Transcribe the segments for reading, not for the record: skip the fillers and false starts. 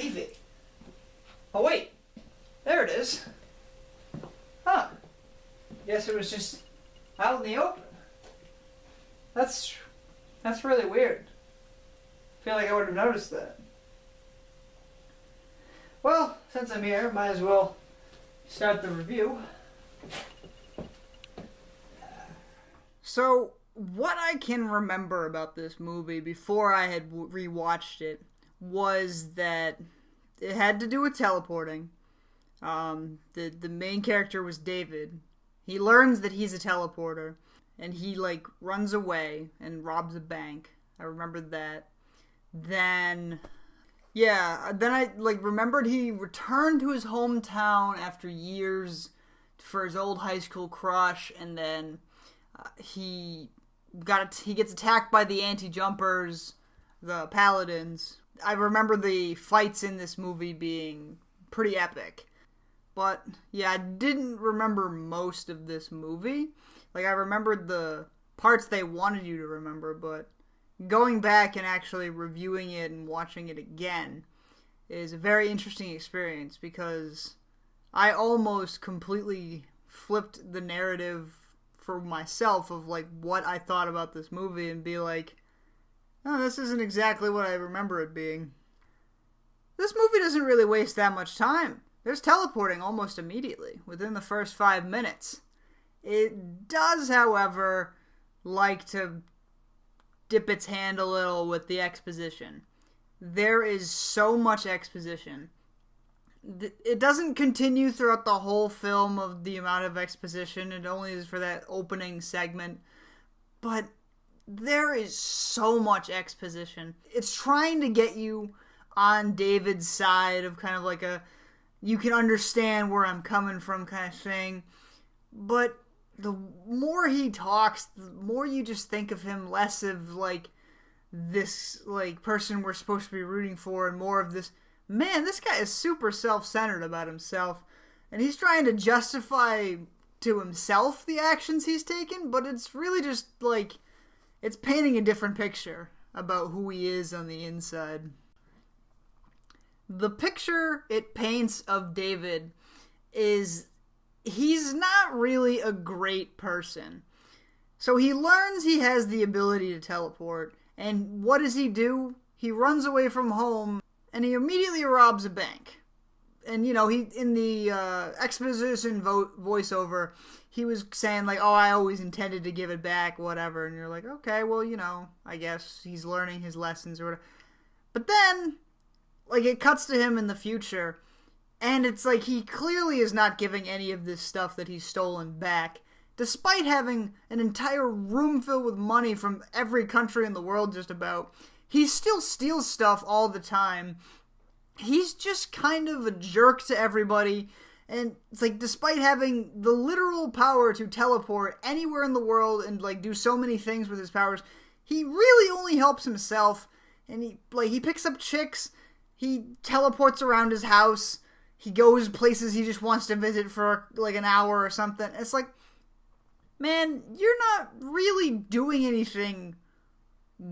believe it. Oh wait, there it is. Huh. Guess it was just out in the open. That's really weird. I feel like I would have noticed that. Well, since I'm here, might as well start the review. So, what I can remember about this movie before I had rewatched it was that it had to do with teleporting. The main character was David. He learns that he's a teleporter, and he runs away and robs a bank. I remembered that. Then I remembered he returned to his hometown after years for his old high school crush, and then he gets attacked by the anti-jumpers, the paladins. I remember the fights in this movie being pretty epic. But, yeah, I didn't remember most of this movie. I remembered the parts they wanted you to remember, but going back and actually reviewing it and watching it again is a very interesting experience because I almost completely flipped the narrative for myself of what I thought about this movie and be like, oh, this isn't exactly what I remember it being. This movie doesn't really waste that much time. There's teleporting almost immediately, within the first 5 minutes. It does, however, like to dip its hand a little with the exposition. There is so much exposition. It doesn't continue throughout the whole film of the amount of exposition. It only is for that opening segment. But there is so much exposition. It's trying to get you on David's side of kind of you can understand where I'm coming from kind of thing. But the more he talks, the more you just think of him less of this person we're supposed to be rooting for and more of this, man, this guy is super self-centered about himself. And he's trying to justify to himself the actions he's taken, but it's really just it's painting a different picture about who he is on the inside. The picture it paints of David is he's not really a great person. So he learns he has the ability to teleport, and what does he do? He runs away from home, and he immediately robs a bank. And, he in the exposition voiceover, he was saying, oh, I always intended to give it back, whatever. And you're like, okay, well, I guess he's learning his lessons or whatever. But then it cuts to him in the future, and it's he clearly is not giving any of this stuff that he's stolen back, despite having an entire room filled with money from every country in the world just about. He still steals stuff all the time. He's just kind of a jerk to everybody, and it's despite having the literal power to teleport anywhere in the world and do so many things with his powers, he really only helps himself, and he picks up chicks. He teleports around his house. He goes places he just wants to visit for an hour or something. It's man, you're not really doing anything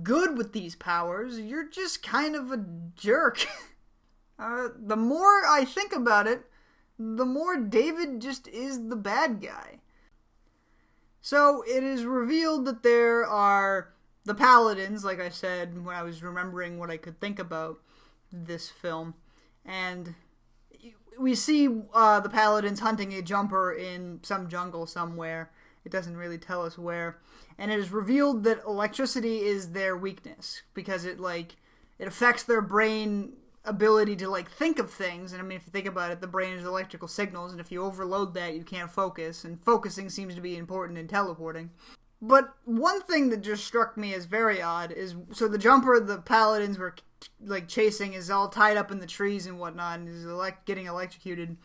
good with these powers. You're just kind of a jerk. The more I think about it, the more David just is the bad guy. So it is revealed that there are the paladins, like I said when I was remembering what I could think about this film, and we see the paladins hunting a jumper in some jungle somewhere. It doesn't really tell us where, and it is revealed that electricity is their weakness because it affects their brain ability to think of things. And I mean, if you think about it, the brain is electrical signals, and if you overload that, you can't focus, and focusing seems to be important in teleporting. But one thing that just struck me as very odd is, so the jumper the paladins were chasing is all tied up in the trees and whatnot, and is getting electrocuted.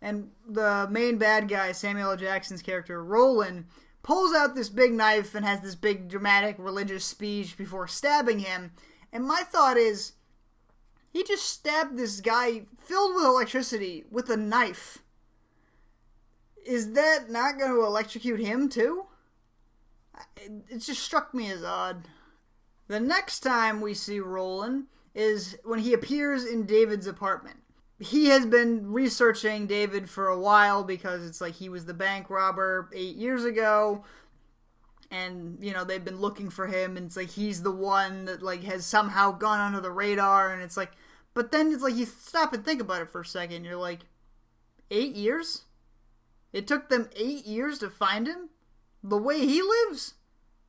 And the main bad guy, Samuel L. Jackson's character, Roland, pulls out this big knife and has this big dramatic religious speech before stabbing him. And my thought is, he just stabbed this guy filled with electricity with a knife. Is that not going to electrocute him too? It just struck me as odd. The next time we see Roland is when he appears in David's apartment. He has been researching David for a while because it's like he was the bank robber 8 years ago. And, you know, they've been looking for him. And it's like he's the one that, like, has somehow gone under the radar. And it's like, but then it's like you stop and think about it for a second. You're like, 8 years? It took them 8 years to find him? The way he lives?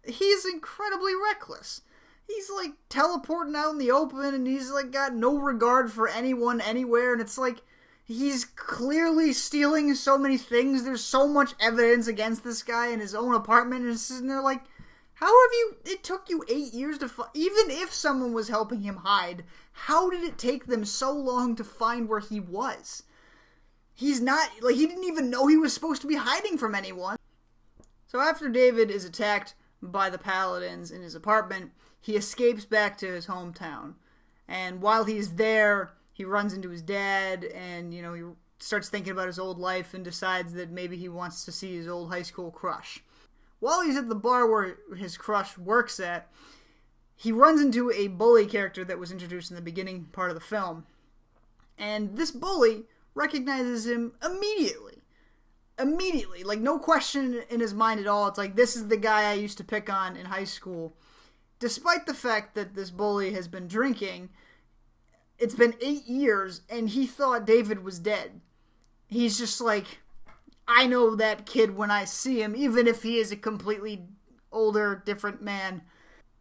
He's incredibly reckless. He's like teleporting out in the open and he's like got no regard for anyone anywhere. And it's like he's clearly stealing so many things. There's so much evidence against this guy in his own apartment. And they're like, how have you, it took you 8 years to find, even if someone was helping him hide, how did it take them so long to find where he was? He's not, like, he didn't even know he was supposed to be hiding from anyone. So after David is attacked by the Paladins in his apartment, he escapes back to his hometown. And while he's there, he runs into his dad and, you know, he starts thinking about his old life and decides that maybe he wants to see his old high school crush. While he's at the bar where his crush works at, he runs into a bully character that was introduced in the beginning part of the film. And this bully recognizes him immediately. Immediately. Like, no question in his mind at all. It's like, this is the guy I used to pick on in high school. Despite the fact that this bully has been drinking, it's been 8 years, and he thought David was dead. He's just like, I know that kid when I see him, even if he is a completely older, different man.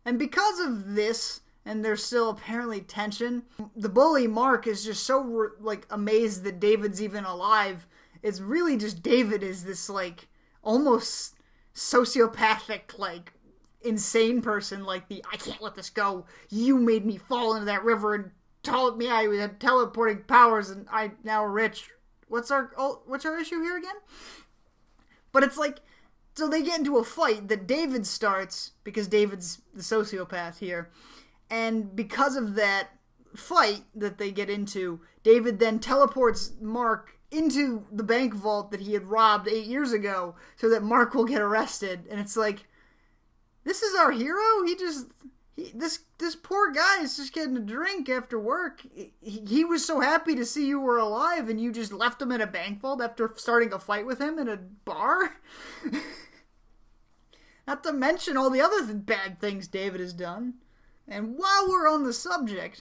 And because of this, and there's still apparently tension, the bully, Mark, is just so, like, amazed that David's even alive. It's really just David is this, like, almost sociopathic, like, insane person, like the, I can't let this go, you made me fall into that river and told me I had teleporting powers and I'm now rich. What's our issue here again? But it's like, so they get into a fight that David starts, because David's the sociopath here, and because of that fight that they get into, David then teleports Mark into the bank vault that he had robbed 8 years ago so that Mark will get arrested. And it's like, this is our hero? This poor guy is just getting a drink after work. He was so happy to see you were alive and you just left him in a bank vault after starting a fight with him in a bar? Not to mention all the other bad things David has done. And while we're on the subject,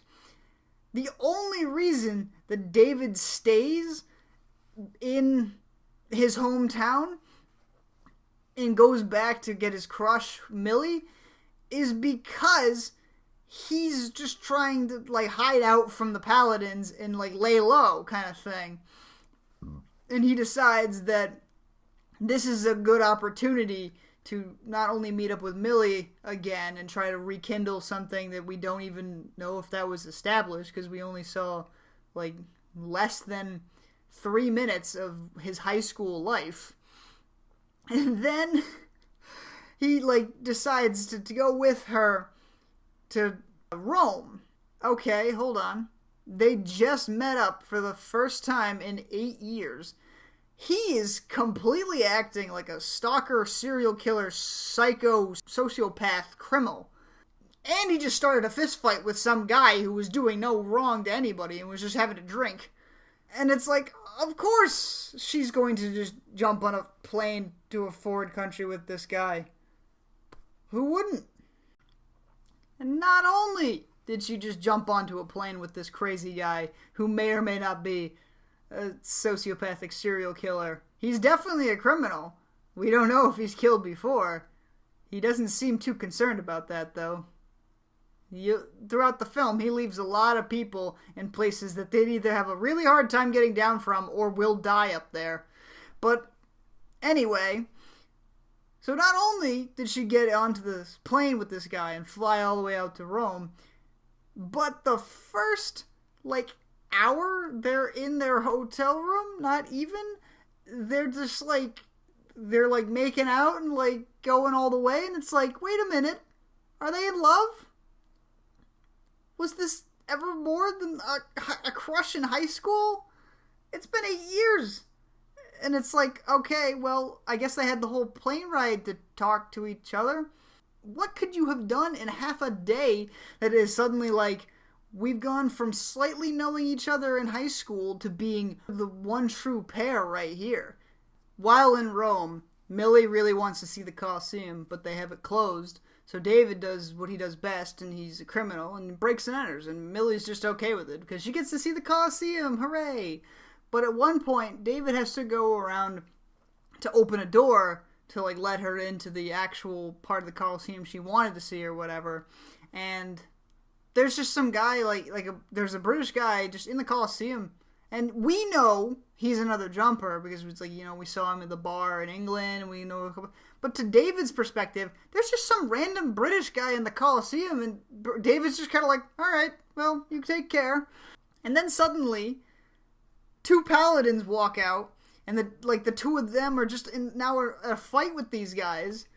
the only reason that David stays in his hometown and goes back to get his crush, Millie, is because he's just trying to, like, hide out from the Paladins and, like, lay low kind of thing. And he decides that this is a good opportunity to not only meet up with Millie again and try to rekindle something that we don't even know if that was established, because we only saw, like, less than 3 minutes of his high school life. And then he, like, decides to go with her to Rome. Okay, hold on. They just met up for the first time in 8 years. He is completely acting like a stalker, serial killer, psycho, sociopath, criminal. And he just started a fist fight with some guy who was doing no wrong to anybody and was just having a drink. And it's like, of course she's going to just jump on a plane to a foreign country with this guy. Who wouldn't? And not only did she just jump onto a plane with this crazy guy who may or may not be a sociopathic serial killer. He's definitely a criminal. We don't know if he's killed before. He doesn't seem too concerned about that, though. Throughout the film, he leaves a lot of people in places that they'd either have a really hard time getting down from or will die up there. But anyway, so not only did she get onto this plane with this guy and fly all the way out to Rome, but the first, like, hour they're in their hotel room, not even, they're just like, they're like making out and like going all the way, and it's like, wait a minute, are they in love? Was this ever more than a crush in high school? It's been 8 years. And it's like, okay, well, I guess they had the whole plane ride to talk to each other. What could you have done in half a day that is suddenly like, We've gone from slightly knowing each other in high school to being the one true pair right here. While in Rome, Millie really wants to see the Colosseum, but they have it closed. So David does what he does best, and he's a criminal, and breaks and enters, and Millie's just okay with it, because she gets to see the Colosseum, hooray! But at one point, David has to go around to open a door to, like, let her into the actual part of the Colosseum she wanted to see or whatever, and there's just some guy, there's a British guy just in the Colosseum, and we know he's another jumper, because it's like, we saw him at the bar in England, and we know a couple. But to David's perspective, there's just some random British guy in the Colosseum, and David's just kind of like, alright, well, you take care. And then suddenly, two paladins walk out, and the two of them are just in a fight with these guys.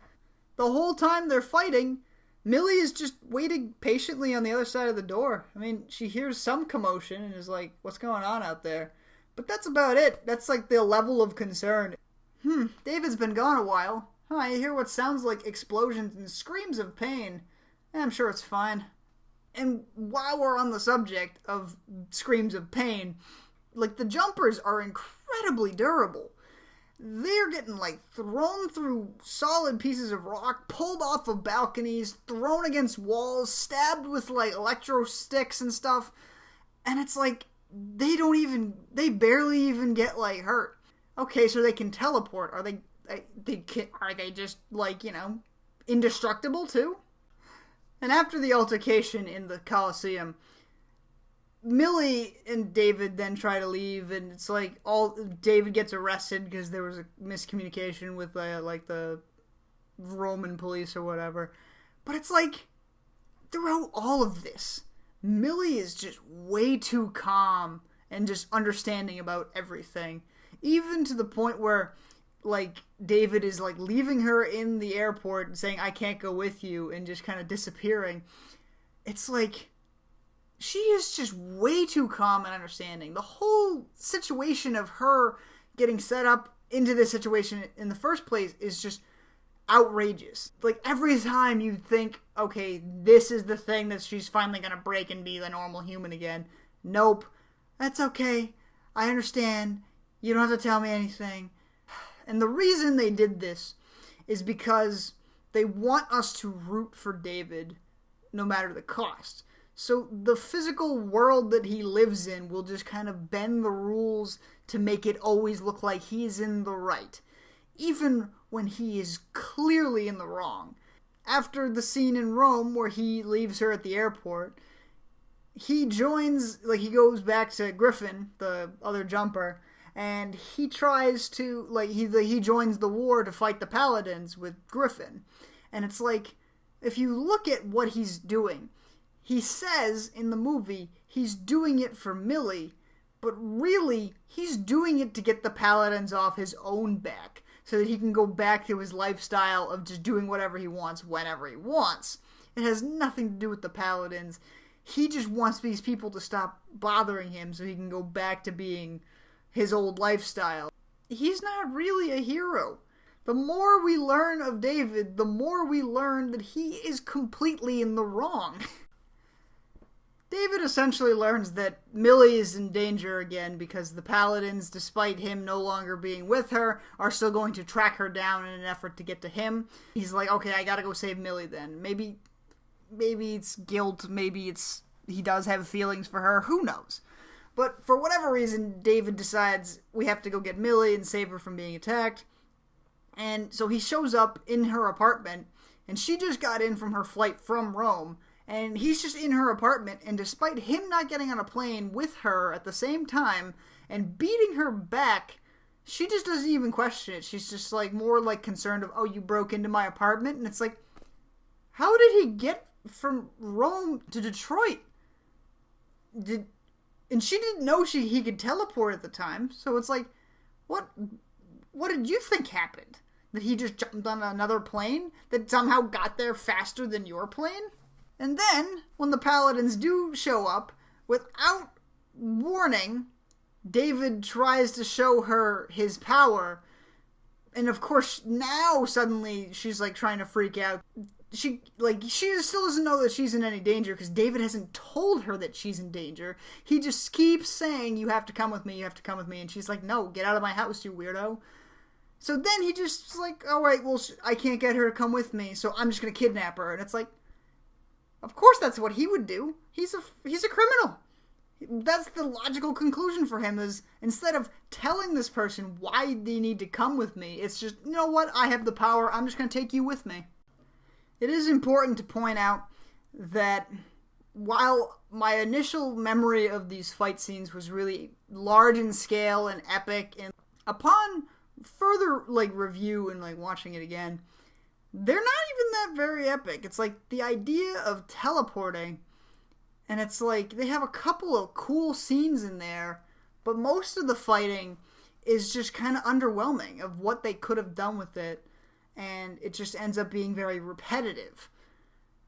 The whole time they're fighting, Millie is just waiting patiently on the other side of the door. I mean, she hears some commotion and is like, what's going on out there? But that's about it. That's like the level of concern. David's been gone a while. I hear what sounds like explosions and screams of pain. I'm sure it's fine. And while we're on the subject of screams of pain, the jumpers are incredibly durable. They're getting, thrown through solid pieces of rock, pulled off of balconies, thrown against walls, stabbed with, electro sticks and stuff. And it's they barely even get, hurt. Okay, so they can teleport. Are they just, indestructible, too? And after the altercation in the Colosseum, Millie and David then try to leave, and it's David gets arrested because there was a miscommunication with the Roman police or whatever. But it's throughout all of this, Millie is just way too calm and just understanding about everything, even to the point where David is leaving her in the airport and saying, I can't go with you, and just kind of disappearing. It's she is just way too calm and understanding. The whole situation of her getting set up into this situation in the first place is just outrageous. Every time you think, okay, this is the thing that she's finally gonna break and be the normal human again. Nope. That's okay. I understand. You don't have to tell me anything. And the reason they did this is because they want us to root for David no matter the cost. So the physical world that he lives in will just kind of bend the rules to make it always look like he's in the right, even when he is clearly in the wrong. After the scene in Rome where he leaves her at the airport, he joins, he goes back to Griffin, the other jumper, and he tries to, he joins the war to fight the Paladins with Griffin. And it's if you look at what he's doing, he says in the movie he's doing it for Millie, but really he's doing it to get the Paladins off his own back so that he can go back to his lifestyle of just doing whatever he wants whenever he wants. It has nothing to do with the Paladins. He just wants these people to stop bothering him so he can go back to being his old lifestyle. He's not really a hero. The more we learn of David, the more we learn that he is completely in the wrong. David essentially learns that Millie is in danger again because the Paladins, despite him no longer being with her, are still going to track her down in an effort to get to him. He's like, okay, I gotta go save Millie then. Maybe it's guilt, maybe he does have feelings for her, who knows? But for whatever reason, David decides we have to go get Millie and save her from being attacked. And so he shows up in her apartment, and she just got in from her flight from Rome, and he's just in her apartment, and despite him not getting on a plane with her at the same time and beating her back, she just doesn't even question it. She's just more concerned of, oh, you broke into my apartment? And it's how did he get from Rome to Detroit? And she didn't know he could teleport at the time, so it's what did you think happened? That he just jumped on another plane that somehow got there faster than your plane? And then, when the Paladins do show up, without warning, David tries to show her his power. And of course, now suddenly she's trying to freak out. she still doesn't know that she's in any danger because David hasn't told her that she's in danger. He just keeps saying, you have to come with me, you have to come with me. And she's like, no, get out of my house, you weirdo. So then he just like, all right, well, I can't get her to come with me, so I'm just going to kidnap her. And it's like, of course that's what he would do. He's a criminal. That's the logical conclusion for him, is instead of telling this person why they need to come with me, it's just, you know what, I have the power, I'm just going to take you with me. It is important to point out that while my initial memory of these fight scenes was really large in scale and epic, and upon further review and watching it again, they're not even that very epic. It's like the idea of teleporting, and it's like they have a couple of cool scenes in there, but most of the fighting is just kind of underwhelming of what they could have done with it. And it just ends up being very repetitive.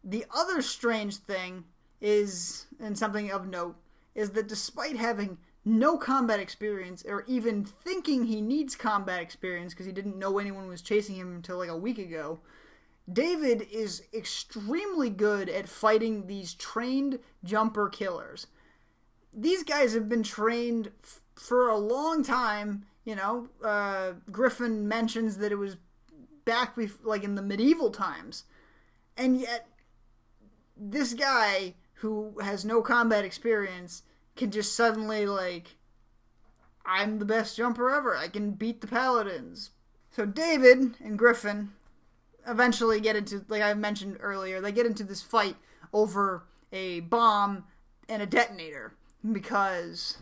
The other strange thing is, and something of note, is that despite having no combat experience, or even thinking he needs combat experience because he didn't know anyone was chasing him until a week ago, David is extremely good at fighting these trained jumper killers. These guys have been trained for a long time. Griffin mentions that it was back in the medieval times, and yet this guy who has no combat experience can just suddenly I'm the best jumper ever, I can beat the paladins. So David and Griffin eventually get into, like I mentioned earlier, they get into this fight over a bomb and a detonator because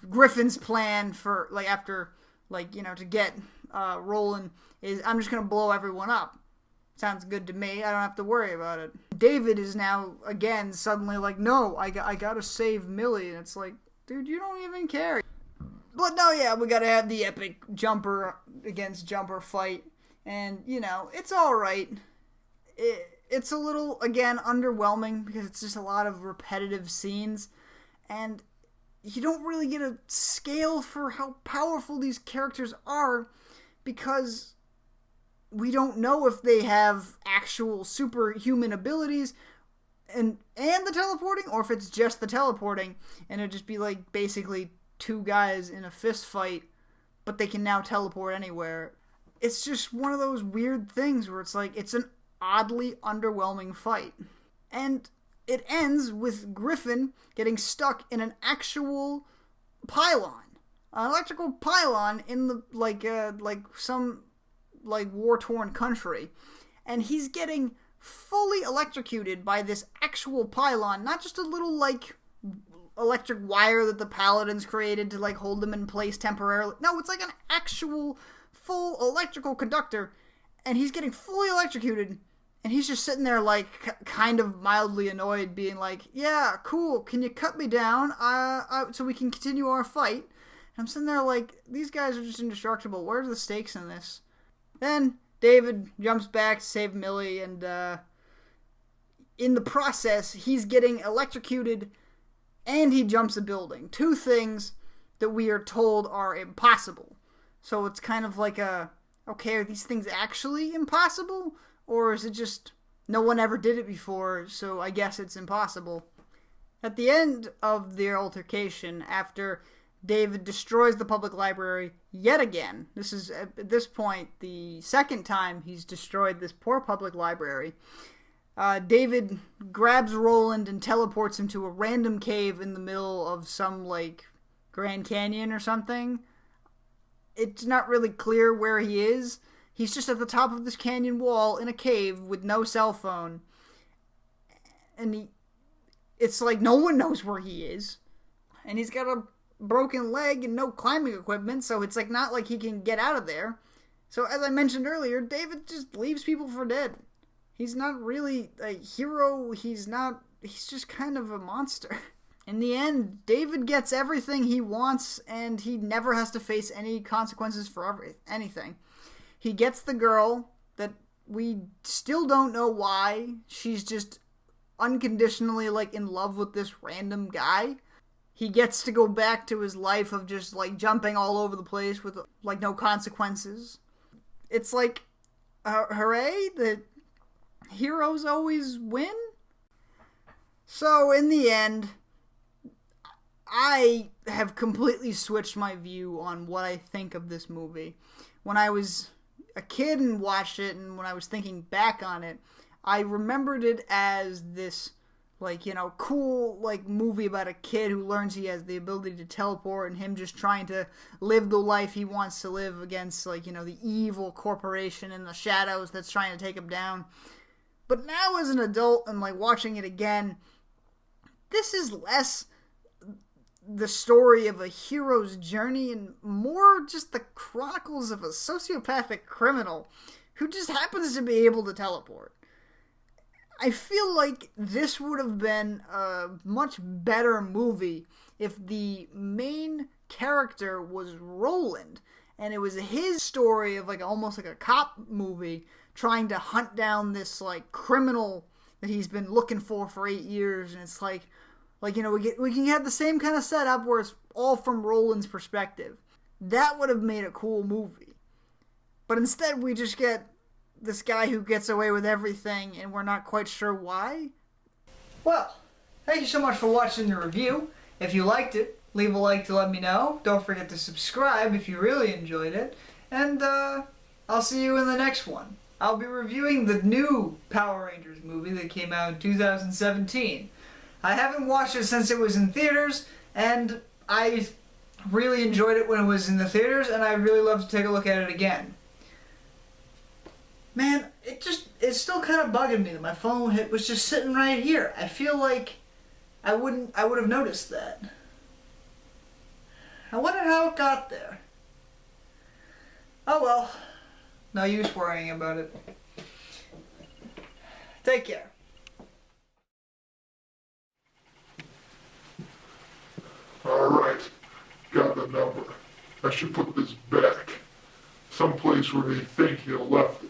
Griffin's plan for after to get Roland is, I'm just going to blow everyone up. Sounds good to me. I don't have to worry about it. David is now, again, suddenly no, I got to save Millie. And it's like, dude, you don't even care. But no, yeah, we got to have the epic jumper against jumper fight. And, it's all right. It's a little, again, underwhelming because it's just a lot of repetitive scenes. And you don't really get a scale for how powerful these characters are because we don't know if they have actual superhuman abilities and the teleporting, or if it's just the teleporting and it'd just be basically two guys in a fist fight, but they can now teleport anywhere. It's just one of those weird things where it's it's an oddly underwhelming fight. And it ends with Griffin getting stuck in an actual pylon. An electrical pylon in the, some war-torn country. And he's getting fully electrocuted by this actual pylon, not just a little, electric wire that the paladins created to, hold them in place temporarily. No, it's an actual full electrical conductor, and he's getting fully electrocuted, and he's just sitting there, kind of mildly annoyed, being yeah, cool, can you cut me down, so we can continue our fight? And I'm sitting there these guys are just indestructible. What are the stakes in this? Then David jumps back to save Millie, and in the process, he's getting electrocuted, and he jumps a building. Two things that we are told are impossible. So it's kind of okay, are these things actually impossible? Or is it just no one ever did it before, so I guess it's impossible? At the end of the altercation, after David destroys the public library yet again, this is at this point the second time he's destroyed this poor public library, David grabs Roland and teleports him to a random cave in the middle of some Grand Canyon or something. It's not really clear where he is. He's just at the top of this canyon wall in a cave with no cell phone. And it's no one knows where he is. And he's got a broken leg and no climbing equipment, so it's not he can get out of there. So as I mentioned earlier, David just leaves people for dead. He's not really a hero. He's just kind of a monster. In the end, David gets everything he wants, and he never has to face any consequences for anything. He gets the girl that we still don't know why. She's just unconditionally in love with this random guy. He gets to go back to his life of just jumping all over the place with no consequences. It's hooray that heroes always win? So, in the end, I have completely switched my view on what I think of this movie. When I was a kid and watched it, and when I was thinking back on it, I remembered it as this, like, you know, cool, like, movie about a kid who learns he has the ability to teleport and him just trying to live the life he wants to live against, like, you know, the evil corporation in the shadows that's trying to take him down. But now as an adult and, like, watching it again, this is less the story of a hero's journey and more just the chronicles of a sociopathic criminal who just happens to be able to teleport. I feel like this would have been a much better movie if the main character was Roland and it was his story of like almost like a cop movie trying to hunt down this like criminal that he's been looking for 8 years, and it's like you know, we can have the same kind of setup where it's all from Roland's perspective. That would have made a cool movie. But instead we just get this guy who gets away with everything and we're not quite sure why. Well, thank you so much for watching the review. If you liked it, leave a like to let me know. Don't forget to subscribe if you really enjoyed it. And I'll see you in the next one. I'll be reviewing the new Power Rangers movie that came out in 2017. I haven't watched it since it was in theaters, and I really enjoyed it when it was in the theaters, and I'd really love to take a look at it again. Man, it's still kind of bugging me that my phone was just sitting right here. I feel like I would have noticed that. I wonder how it got there. Oh well, no use worrying about it. Take care. Alright, got the number. I should put this back. Someplace where they think you left it.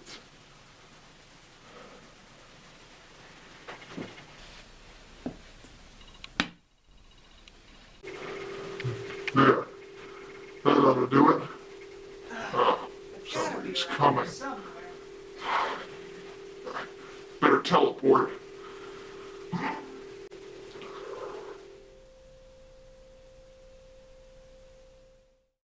There. That ought to do it. Oh, somebody's coming. Better teleport.